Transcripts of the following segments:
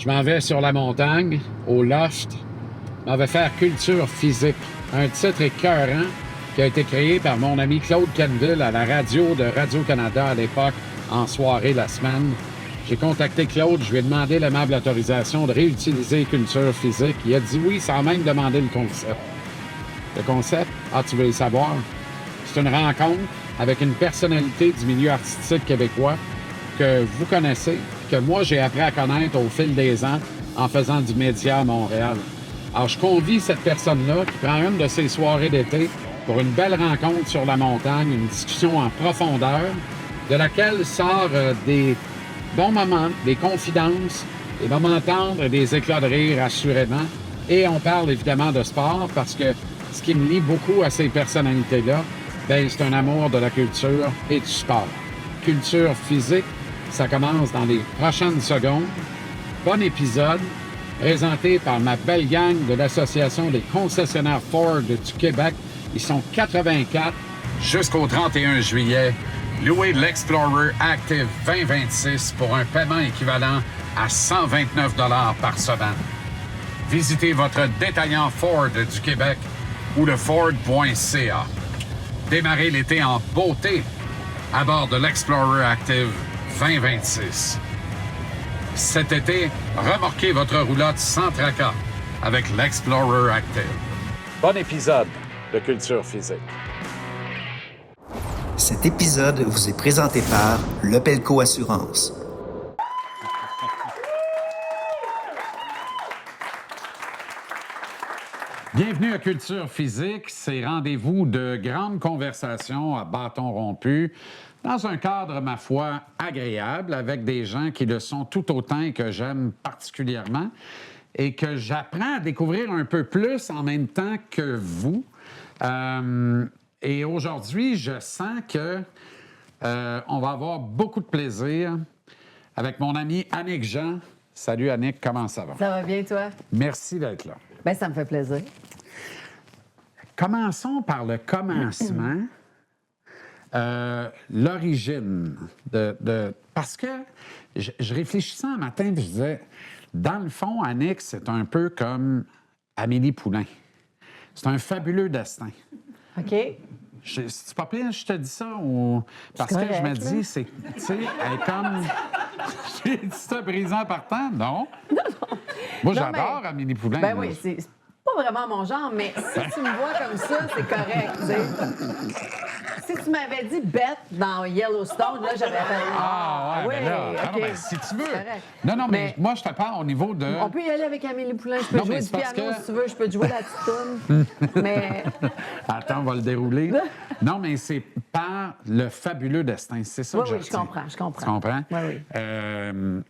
Je m'en vais sur la montagne, au loft. Je m'en vais faire culture physique. Un titre écœurant qui a été créé par mon ami Claude Canville à la radio de Radio-Canada à l'époque, en soirée la semaine. J'ai contacté Claude, je lui ai demandé l'aimable autorisation de réutiliser culture physique. Il a dit oui, sans même demander le concept. Le concept, tu veux le savoir? C'est une rencontre avec une personnalité du milieu artistique québécois que vous connaissez, que moi j'ai appris à connaître au fil des ans en faisant du média à Montréal. Alors, je convie cette personne-là qui prend une de ses soirées d'été pour une belle rencontre sur la montagne, une discussion en profondeur, de laquelle sort des bons moments, des confidences, des moments tendres, des éclats de rire, assurément. Et on parle évidemment de sport parce que ce qui me lie beaucoup à ces personnalités-là, ben, c'est un amour de la culture et du sport. Culture physique, ça commence dans les prochaines secondes. Bon épisode, présenté par ma belle gang de l'Association des concessionnaires Ford du Québec. Ils sont 84. Jusqu'au 31 juillet, louez l'Explorer Active 2026 pour un paiement équivalent à 129 $ par semaine. Visitez votre détaillant Ford du Québec ou le Ford.ca. Démarrez l'été en beauté à bord de l'Explorer Active 2026. Cet été, remorquez votre roulotte sans tracas avec l'Explorer Active. Bon épisode de Culture physique. Cet épisode vous est présenté par Lepelco Assurance. Bienvenue à Culture physique, ces rendez-vous de grandes conversations à bâton rompu, dans un cadre, ma foi, agréable, avec des gens qui le sont tout autant et que j'aime particulièrement et que j'apprends à découvrir un peu plus en même temps que vous. Et aujourd'hui, je sens que on va avoir beaucoup de plaisir avec mon ami Annick Jean. Salut Annick, comment ça va? Ça va bien, toi? Merci d'être là. Bien, ça me fait plaisir. Commençons par le commencement, l'origine de... Parce que je réfléchissais un matin et je disais, dans le fond, Annick, c'est un peu comme Amélie Poulain. C'est un fabuleux destin. OK. C'est pas pire, je te dis ça, ou... parce correct, que je me là. dis, c'est, tu sais, elle est comme... J'ai dit ça brisant partant, non? Moi, j'adore Amélie Poulain. Ben là. oui, c'est pas vraiment mon genre, mais si tu me vois comme ça, c'est correct, tu sais. Si tu m'avais dit Bette dans Yellowstone, là, j'aurais fait... Ah, ouais, oui, mais là, OK. non, mais si tu veux. C'est correct. Non, mais moi, je te parle au niveau de... On peut y aller avec Amélie Poulain. Je peux Non, mais jouer du c'est parce piano que- si tu veux. Je peux te jouer la petite toune. Mais... Attends, on va le dérouler. Non, mais c'est par le fabuleux destin. C'est ça Oui, que je oui, je retiens. comprends, je comprends. Tu comprends? Oui, oui.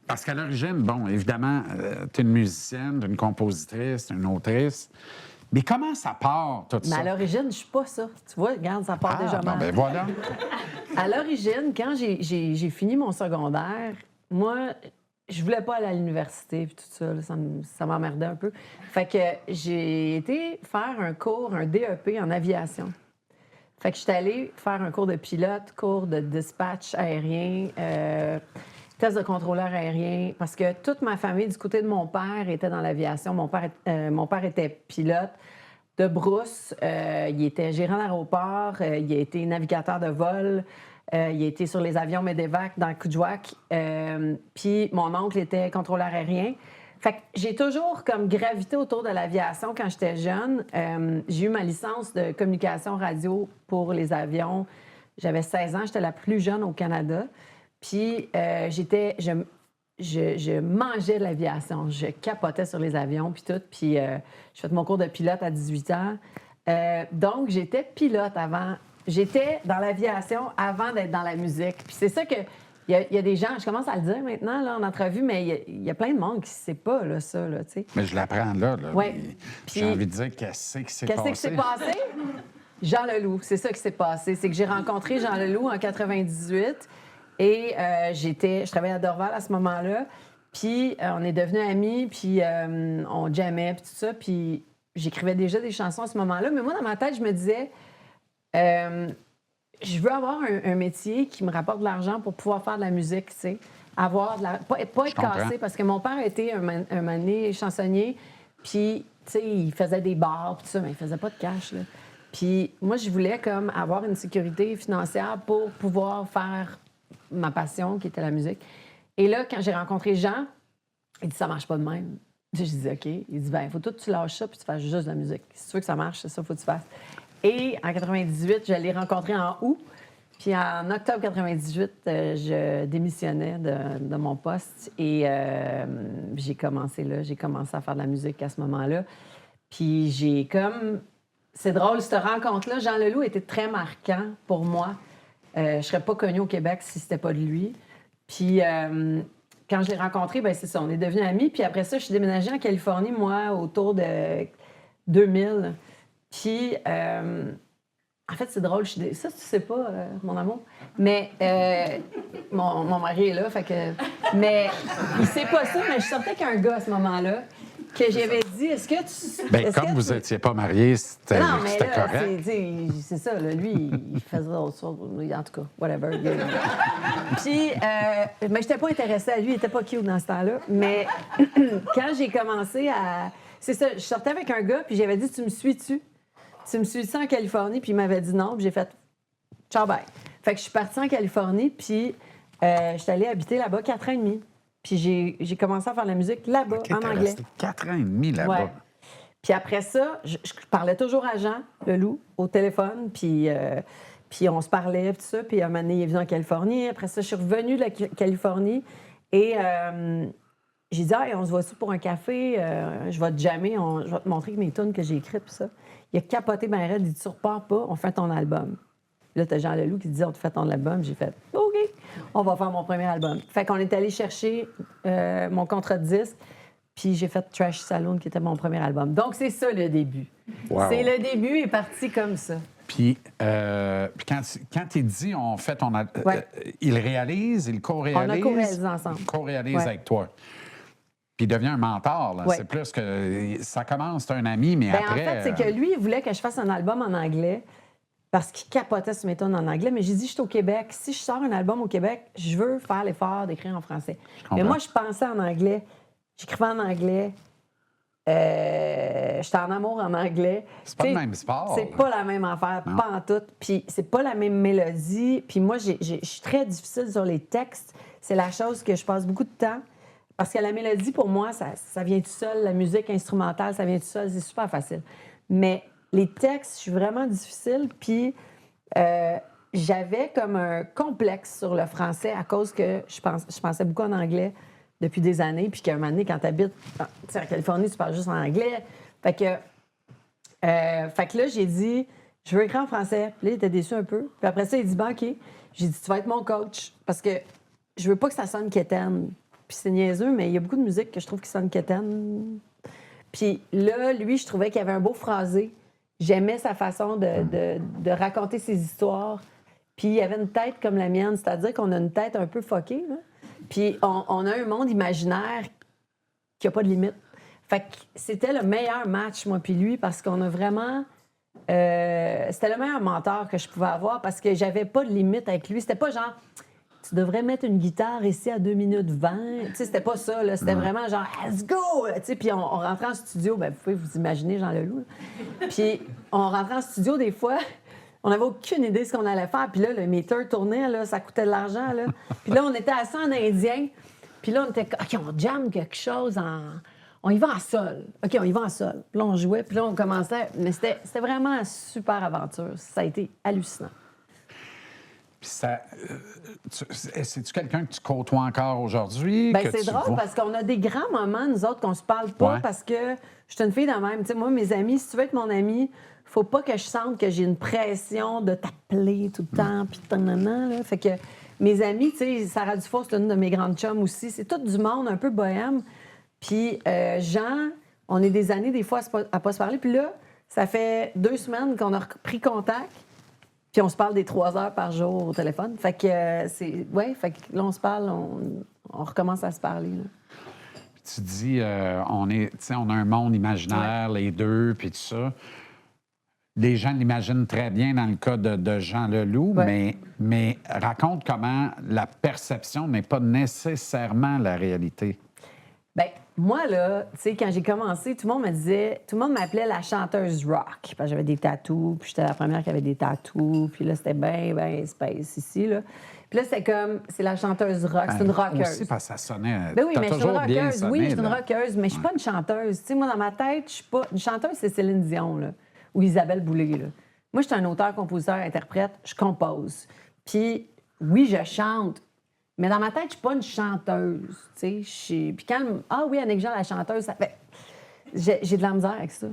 Parce qu'à l'origine, bon, évidemment, tu es une musicienne, t'es une compositrice, t'es une autrice. Mais comment ça part, tout Mais ça? à l'origine, je suis pas ça. Tu vois, regarde, ça part déjà bon, mal. ben voilà. À l'origine, quand j'ai fini mon secondaire, moi, je voulais pas aller à l'université puis tout ça, là, ça m'emmerdait un peu. Fait que j'ai été faire un DEP en aviation. Fait que j'étais allée faire un cours de pilote, cours de dispatch aérien, test de contrôleur aérien, parce que toute ma famille, du côté de mon père, était dans l'aviation. Mon père était pilote de brousse. Il était gérant d'aéroport. Il a été navigateur de vol. Il a été sur les avions Medevac dans Coudjouac. Puis mon oncle était contrôleur aérien. Fait que j'ai toujours comme gravité autour de l'aviation quand j'étais jeune. J'ai eu ma licence de communication radio pour les avions. J'avais 16 ans. J'étais la plus jeune au Canada. Puis je mangeais de l'aviation. Je capotais sur les avions, puis tout. Puis j'ai fait mon cours de pilote à 18 ans. Donc, j'étais pilote avant. J'étais dans l'aviation avant d'être dans la musique. Puis c'est ça que... Il y a des gens, je commence à le dire maintenant là, en entrevue, mais il y a plein de monde qui ne sait pas là, ça, là, tu sais. Mais je l'apprends là. Ouais. J'ai Puis- envie de dire qu'est-ce qui s'est Qu'est-ce passé. qui s'est passé? Jean Leloup, c'est ça qui s'est passé. C'est que j'ai rencontré Jean Leloup en 98 et je travaillais à Dorval à ce moment-là. Puis on est devenus amis, puis on jammait, puis tout ça. Puis j'écrivais déjà des chansons à ce moment-là. Mais moi, dans ma tête, je me disais, je veux avoir un métier qui me rapporte de l'argent pour pouvoir faire de la musique, tu sais. Avoir de la... Pas être cassé, parce que mon père était un moment donné chansonnier, puis, tu sais, il faisait des bars, puis tout ça, mais il faisait pas de cash, là. Puis moi, je voulais comme avoir une sécurité financière pour pouvoir faire ma passion, qui était la musique. Et là, quand j'ai rencontré Jean, il dit « ça marche pas de même ». Je dis « OK ». Il dit « ben il faut tout que tu lâches ça puis tu fasses juste de la musique. Si tu veux que ça marche, c'est ça, il faut que tu fasses ». Et en 98, je l'ai rencontré en août. Puis en octobre 98, je démissionnais de mon poste et j'ai commencé là. J'ai commencé à faire de la musique à ce moment-là. Puis j'ai comme... C'est drôle, cette rencontre-là, Jean Leloup était très marquant pour moi. Je serais pas connue au Québec si c'était pas de lui. Puis quand je l'ai rencontré, ben c'est ça, on est devenus amis. Puis après ça, je suis déménagée en Californie, moi, autour de 2000. Puis, en fait, c'est drôle, ça, tu sais pas, mon amour. Mais mon mari est là, fait que... Mais il sait pas ça, mais je sortais avec un gars à ce moment-là que j'avais dit, est-ce que tu... Bien, comme vous n'étiez pas mariés, c'était Non, mais là, correct. c'est ça, là, lui, il faisait autre chose. En tout cas, whatever. Puis, mais je n'étais pas intéressée à lui, il n'était pas cute dans ce temps-là. Mais quand j'ai commencé à... C'est ça, je sortais avec un gars, puis j'avais dit, tu me suis-tu? Tu me suis-tu en Californie? Puis il m'avait dit non, puis j'ai fait, ciao, bye. Fait que je suis partie en Californie, puis je suis allée habiter là-bas 4 ans et demi. Puis j'ai commencé à faire de la musique là-bas, en anglais. Resté 4 ans et demi là-bas. Ouais. Puis après ça, je parlais toujours à Jean Leloup au téléphone, puis on se parlait, tout ça. Puis un moment donné, il est venu en Californie. Après ça, je suis revenue de la Californie et j'ai dit, hey, on se voit-tu pour un café? Je vais te jammer, je vais te montrer mes tunes que j'ai écrites, puis ça. Il a capoté ben raide, il dit, tu repars pas, on fait ton album. Là, t'as Jean Leloup qui dit, on te fait ton album. J'ai fait, OK, on va faire mon premier album. Fait qu'on est allé chercher mon contrat de disque. Puis j'ai fait Trash Saloon, qui était mon premier album. Donc, c'est ça, le début. Wow. C'est le début est parti comme ça. Puis quand il dit on fait ton album, Ouais. il réalise, il co-réalise. On a co-réalisé ensemble. Il co-réalise Ouais. avec toi. Puis il devient un mentor. Là. Ouais. C'est plus que... Ça commence, c'est un ami, mais Ben, après... en fait, c'est que lui, il voulait que je fasse un album en anglais parce qu'il capotait sur mes tunes en anglais. Mais j'ai dit, je suis au Québec. Si je sors un album au Québec, je veux faire l'effort d'écrire en français. Mais moi, je pensais en anglais. J'écrivais en anglais. J'étais en amour en anglais. C'est pas le même sport. C'est pas la même affaire, Non. pas en tout. Puis c'est pas la même mélodie. Puis moi, je suis très difficile sur les textes. C'est la chose que je passe beaucoup de temps. Parce que la mélodie, pour moi, ça vient tout seul. La musique instrumentale, ça vient tout seul. C'est super facile. Mais les textes, je suis vraiment difficile. Puis j'avais comme un complexe sur le français à cause que je pensais beaucoup en anglais depuis des années. Puis qu'à un moment donné, quand tu habites en Californie, tu parles juste en anglais. Fait que là, j'ai dit, je veux écrire en français. Puis là, il était déçu un peu. Puis après ça, il dit, ben, OK. J'ai dit, tu vas être mon coach. Parce que je veux pas que ça sonne quétaine. Puis c'est niaiseux, mais il y a beaucoup de musique que je trouve qui sonne quétaine. Puis là, lui, je trouvais qu'il avait un beau phrasé. J'aimais sa façon de raconter ses histoires. Puis il avait une tête comme la mienne, c'est-à-dire qu'on a une tête un peu fuckée, là. Puis on a un monde imaginaire qui n'a pas de limite. Fait que c'était le meilleur match, moi puis lui, parce qu'on a vraiment... c'était le meilleur mentor que je pouvais avoir parce que j'avais pas de limite avec lui. C'était pas genre... Tu devrais mettre une guitare ici à 2 minutes 20. Tu sais, c'était pas ça, là. C'était vraiment genre, let's go! Tu sais, puis on rentrait en studio. Ben, vous pouvez vous imaginer Jean Leloup. Là. Puis on rentrait en studio des fois. On n'avait aucune idée de ce qu'on allait faire. Puis là, le meter tournait, là, ça coûtait de l'argent. Là. Puis là, on était assis en indien. Puis là, on était, OK, on jamme quelque chose on y va en sol. OK, on y va en sol. Puis là, on jouait. Puis là, on commençait. Mais c'était vraiment une super aventure. Ça a été hallucinant. Puis ça... C'est-tu quelqu'un que tu côtoies encore aujourd'hui? Bien, c'est drôle parce qu'on a des grands moments, nous autres, qu'on se parle pas parce que je suis une fille de même. Tu sais, moi, mes amis, si tu veux être mon ami, faut pas que je sente que j'ai une pression de t'appeler tout le temps, puis là. Fait que mes amis, tu sais, Sarah Dufour, c'est une de mes grandes chums aussi. C'est tout du monde un peu bohème. Puis Jean, on est des années, des fois, à pas se parler. Puis là, ça fait 2 semaines qu'on a pris contact. Puis on se parle des 3 heures par jour au téléphone. Fait que c'est... Ouais, fait que là, on se parle, on recommence à se parler, là. Tu dis, on a un monde imaginaire, les deux, puis tout ça. les gens l'imaginent très bien dans le cas de Jean Leloup, Ouais. mais raconte comment la perception n'est pas nécessairement la réalité. Bien, moi, là, tu sais, quand j'ai commencé, tout le monde m'appelait la chanteuse rock. Parce que j'avais des tatous, puis j'étais la première qui avait des tatous, puis là, c'était bien space ici, là. Puis là, c'était comme, c'est la chanteuse rock, c'est une rockeuse. Aussi, parce que ça sonnait. Ben oui, t'as mais je suis une toujours bien rockeuse. sonné, Oui, je suis une là. rockeuse, mais je suis pas une chanteuse. Tu sais, moi, dans ma tête, je suis pas. Une chanteuse, c'est Céline Dion, là, ou Isabelle Boulay, là. Moi, je suis un auteur, compositeur, interprète, je compose. Puis, oui, je chante, mais dans ma tête, je suis pas une chanteuse. Tu sais, puis quand. Ah oui, Annick Jean, la chanteuse, ça fait. J'ai de la misère avec ça.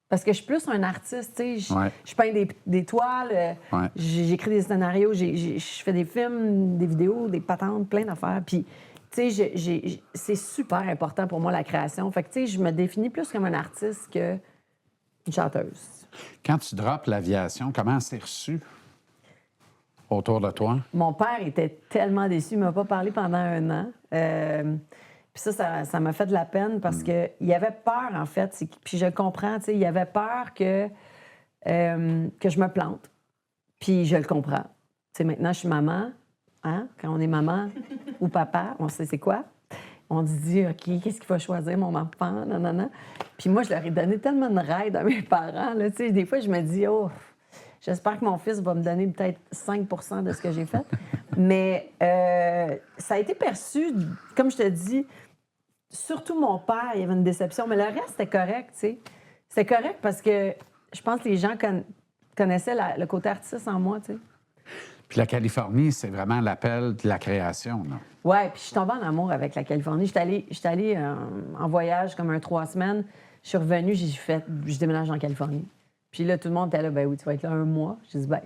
Parce que je suis plus un artiste, tu sais. Ouais. Je peins des toiles, Ouais. j'écris des scénarios, je fais des films, des vidéos, des patentes, plein d'affaires. Puis, tu sais, c'est super important pour moi, la création. Fait que, tu sais, je me définis plus comme un artiste qu'une chanteuse. Quand tu droppes l'aviation, comment c'est reçu autour de toi? Mon père était tellement déçu, il m'a pas parlé pendant 1 an. Puis ça m'a fait de la peine parce qu'il avait peur, en fait. Puis je le comprends, tu sais, il avait peur que je me plante. Puis je le comprends. Tu sais, maintenant, je suis maman. Hein? Quand on est maman ou papa, on sait c'est quoi. On se dit, OK, qu'est-ce qu'il va choisir, mon enfant? Non, non, non. Puis moi, je leur ai donné tellement de raids à mes parents. Là, tu sais, des fois, je me dis, oh, j'espère que mon fils va me donner peut-être 5 de ce que j'ai fait. Mais ça a été perçu, comme je te dis, surtout mon père, il y avait une déception. Mais le reste, c'était correct, tu sais. C'était correct parce que je pense que les gens connaissaient le côté artiste en moi, tu sais. Puis la Californie, c'est vraiment l'appel de la création, là. Ouais, puis je suis tombée en amour avec la Californie. J'étais allée en voyage comme 3 semaines. Je suis revenue, je déménage en Californie. Puis là, tout le monde était là, ben oui, tu vas être là 1 mois. J'ai dit, ben,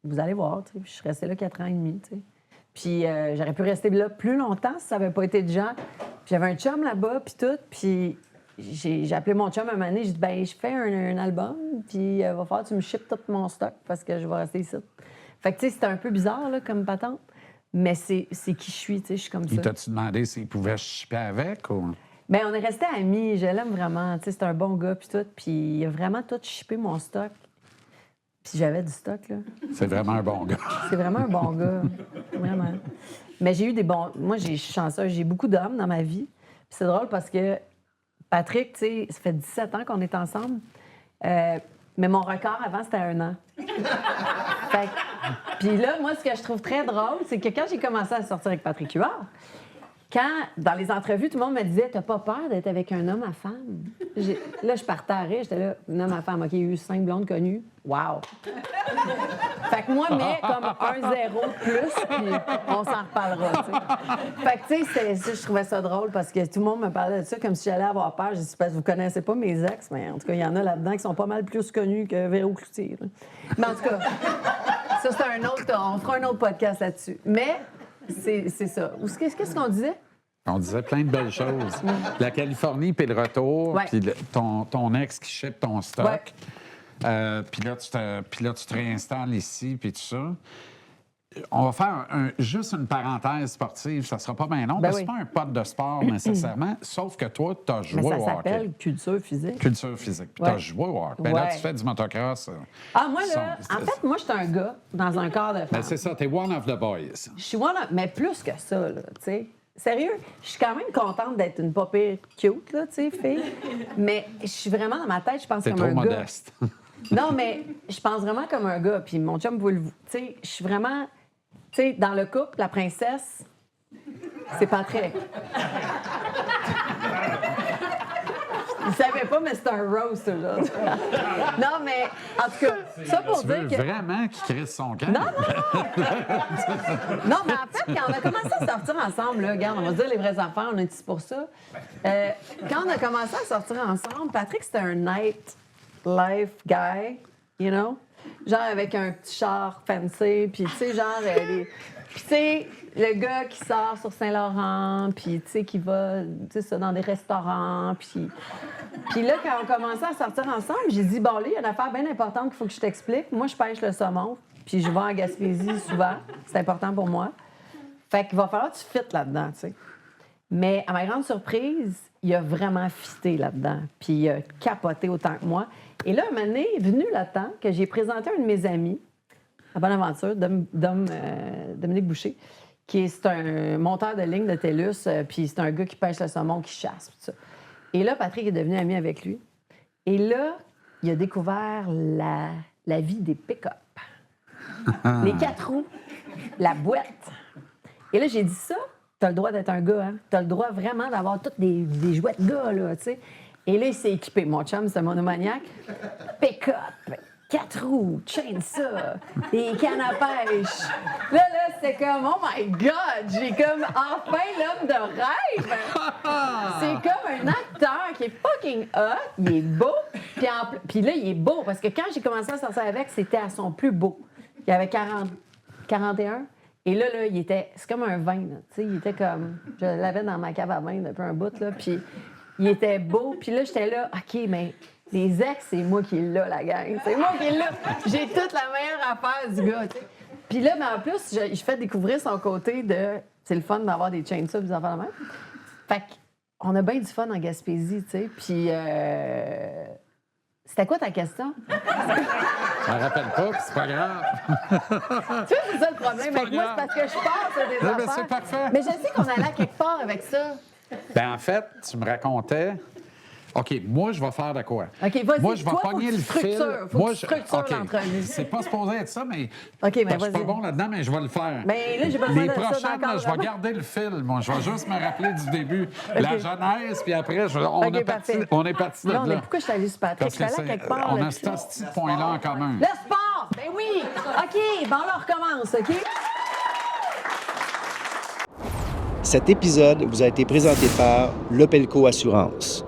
vous allez voir, tu sais. Puis je suis restée là 4 ans et demi, tu sais. Puis j'aurais pu rester là plus longtemps si ça n'avait pas été de gens. Puis j'avais un chum là-bas, puis tout. Puis j'ai appelé mon chum un moment donné, j'ai dit, ben, je fais un album, puis va falloir que tu me shippes tout mon stock parce que je vais rester ici. Fait que, tu sais, c'était un peu bizarre, là, comme patente. Mais c'est qui je suis, tu sais, je suis comme ça. Il t'a-tu demandé s'il pouvait chipper avec ou... Bien, on est restés amis. Je l'aime vraiment. Tu sais, c'est un bon gars, puis tout. Puis il a vraiment tout shippé mon stock. Puis j'avais du stock, là. C'est vraiment un bon gars. C'est vraiment un bon gars. Vraiment. Mais j'ai eu des bons... Moi, je suis chanceuse. J'ai beaucoup d'hommes dans ma vie. Puis c'est drôle parce que Patrick, tu sais, ça fait 17 ans qu'on est ensemble. Mais mon record avant, c'était 1 an. Fait que- Puis là, moi, ce que je trouve très drôle, c'est que quand j'ai commencé à sortir avec Patrick Huard, dans les entrevues, tout le monde me disait, t'as pas peur d'être avec un homme à femme? Là, je partais à rire, j'étais là, un homme à femme, OK, il y a eu 5 blondes connues. Wow! Fait que moi, mais comme 1-0 de plus, puis on s'en reparlera, tu sais. Fait que, tu sais, je trouvais ça drôle parce que tout le monde me parlait de ça comme si j'allais avoir peur. Je dis, parce que vous connaissez pas mes ex, mais en tout cas, il y en a là-dedans qui sont pas mal plus connus que Véro Cloutier, là. Mais en tout cas, ça, c'est un autre... On fera un autre podcast là-dessus. Mais c'est ça. Qu'est-ce qu'on disait? On disait plein de belles choses. La Californie, puis le retour, Ouais. puis ton ex qui ship ton stock. Ouais. Puis là, tu te réinstalles ici, puis tout ça. On va faire juste une parenthèse sportive. Ça sera pas bien long, Ben parce que oui. c'est pas un pote de sport nécessairement, sauf que toi, tu as joué Mais ça au hockey. s'appelle culture physique. Culture physique. Puis tu as Ouais. joué au hockey. Ben là, Ouais. tu fais du motocross. Ah, moi, là, en fait, moi, j'étais un gars dans un corps de femme. Ben, c'est ça, t'es one of the boys. Je suis mais plus que ça, là, tu sais. Sérieux, je suis quand même contente d'être une pas pire cute, là, tu sais, fille. Mais je suis vraiment dans ma tête, je pense T'es comme trop un modeste. gars. Non, mais je pense vraiment comme un gars. Puis mon chum, vous le... Tu sais, je suis vraiment... Tu sais, dans le couple, la princesse, c'est Patrick. Il savait pas, mais c'est un roast, là. Non, mais en tout cas, ça pour Tu dire veux que... vraiment qu'il crisse son camp? Non, mais en fait, quand on a commencé à sortir ensemble, là, regarde, on va se dire les vraies affaires, on est ici pour ça. Quand on a commencé à sortir ensemble, Patrick, c'était un night life guy, you know? Genre avec un petit char fancy, puis tu sais, genre... Puis tu sais, le gars qui sort sur Saint-Laurent, puis tu sais, qui va, tu sais, ça, dans des restaurants, puis... Puis là, quand on commençait à sortir ensemble, j'ai dit, bon, là, il y a une affaire bien importante qu'il faut que je t'explique. Moi, je pêche le saumon, puis je vais en Gaspésie souvent. C'est important pour moi. Fait qu'il va falloir que tu fittes là-dedans, tu sais. Mais à ma grande surprise, il a vraiment fité là-dedans. Puis il a capoté autant que moi. Et là, un moment donné, est venu le temps que j'ai présenté un de mes amis, à Bonaventure, Dominique Boucher, c'est un monteur de ligne de TELUS, puis c'est un gars qui pêche le saumon, qui chasse, tout ça. Et là, Patrick est devenu ami avec lui. Et là, il a découvert la vie des pick-up. Les 4 roues, la boîte. Et là, j'ai dit ça, t'as le droit d'être un gars, hein? T'as le droit vraiment d'avoir tous des jouets de gars, là, tu sais. Et là, il s'est équipé. Mon chum, c'est un monomaniaque. Pick-up, 4 roues, chainsaw, des cannes à pêche. Là, c'était comme, oh my God, j'ai comme enfin l'homme de rêve. C'est comme un acteur qui est fucking hot, il est beau. Puis là, il est beau, parce que quand j'ai commencé à sortir avec, c'était à son plus beau. Il avait 41. Et là, c'est comme un vin, là. Tu sais, il était comme, je l'avais dans ma cave à vin depuis un bout, là, puis il était beau. Puis là, j'étais là, OK, mais les ex, c'est moi qui est là, la gang. C'est moi qui est là. J'ai toute la meilleure affaire du gars, tu sais. Puis là, mais en plus, je fais découvrir son côté de, c'est le fun d'avoir des chainsaws, des affaires de même. Fait qu'on a bien du fun en Gaspésie, tu sais. Puis, c'était quoi ta question? Je me rappelle pas, puis c'est pas grave. Tu vois, c'est ça le problème avec moi, c'est parce que je pense à des affaires. Mais c'est parfait. Mais je sais qu'on allait à quelque part avec ça. Ben en fait, tu me racontais... OK, moi, je vais faire de quoi? OK, vas-y. Moi, je vais Toi, pogner le fil. Faut que tu structures l'entrevue. C'est pas supposé être ça, mais... OK, mais je suis vas-y. pas bon là-dedans, mais je vais le faire. Mais là, j'ai besoin Les de ça prochaines, dans le je vais cadre. garder le fil. Moi, je vais juste me rappeler du début. La genèse, puis après, on OK, est parti parfait. de Non, mais là. pourquoi je suis allée sur Patrick? Je suis allée à quelque part. On là, a puis- ce petit point-là en commun. Le sport! Ben oui! OK, bon, là, on recommence, OK? Cet épisode vous a été présenté par Lepelco Assurance.